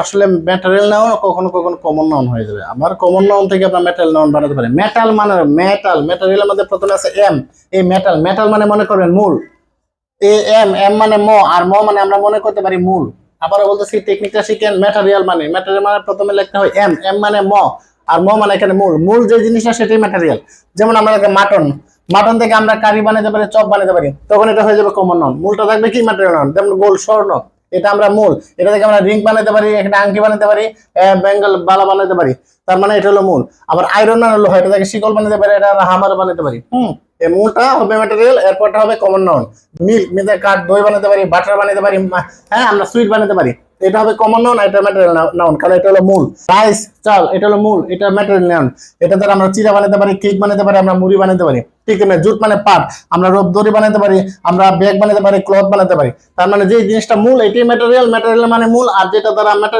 আসলে material noun কখনো কখনো কমন নাউন হয়ে যাবে। আবার কমন নাউন থেকে আপনার ম্যাটেরিয়াল নাউন বানাতে পারেন। মেটাল মানে মেটাল, ম্যাটেরিয়ালের মধ্যে প্রথমে আছে এম। এই মেটাল, মেটাল মানে মনে করবেন মূল। এ এম, এম মানে ম, আর ম মানে আমরা মনে করতে পারি মূল। আবারও বলতেছি টেকনিকটা শিখেন। ম্যাটেরিয়াল মানে, ম্যাটেরিয়াল মানে প্রথমে লিখতে হয় এম, এম মানে ম, আর ম মানে এখানে মূল। মূল যে জিনিসটা সেটাই ম্যাটেরিয়াল। যেমন আমরা মাটন, মাটন থেকে আমরা কারি বানাতে পারি, চপ বানাতে পারি, তখন এটা হয়ে যাবে কমন নাউন। মূলটা থাকবে কি ম্যাটেরিয়াল নাউন। যেমন গোল্ড, স্বর্ণ, এটা আমরা মূল। এটা থেকে আমরা রিং বানাতে পারি, এখানে আংটি বানাতে পারি, বেঙ্গল বালা বানাতে পারি, তার মানে এটা হলো মূল। আবার আয়রন মানে লোহা, এটা থেকে শিকল বানাতে পারি, এটা হামার বানাতে পারি। এই মূলটা হবে ম্যাটেরিয়াল, এরপরটা হবে কমন নাউন। মিল্ক, মিল্ক কাঠ, দই বানাতে পারি, বাটার বানাতে পারি, হ্যাঁ আমরা সুইট বানাতে পারি, এটা হবে কমন নাউন, এটা ম্যাটেরিয়াল নাউন, কারণ এটা হলো মূল। রাইস, চাল, এটা হলো মূল, এটা ম্যাটেরিয়াল নাউন। এটা দ্বারা আমরা চিরা বানাতে পারি, কেক বানাতে পারি, আমরা মুড়ি বানাতে পারি। ঠিক আছে, জুট মানে পাট, আমরা রোপ দড়ি বানাতে পারি, আমরা ব্যাগ বানাতে পারি, ক্লথ বানাতে পারি। তার মানে যে জিনিসটা মূল এটাই ম্যাটেরিয়াল, ম্যাটেরিয়াল মানে মূল। আর যেটা দ্বারা ম্যাটেরিয়াল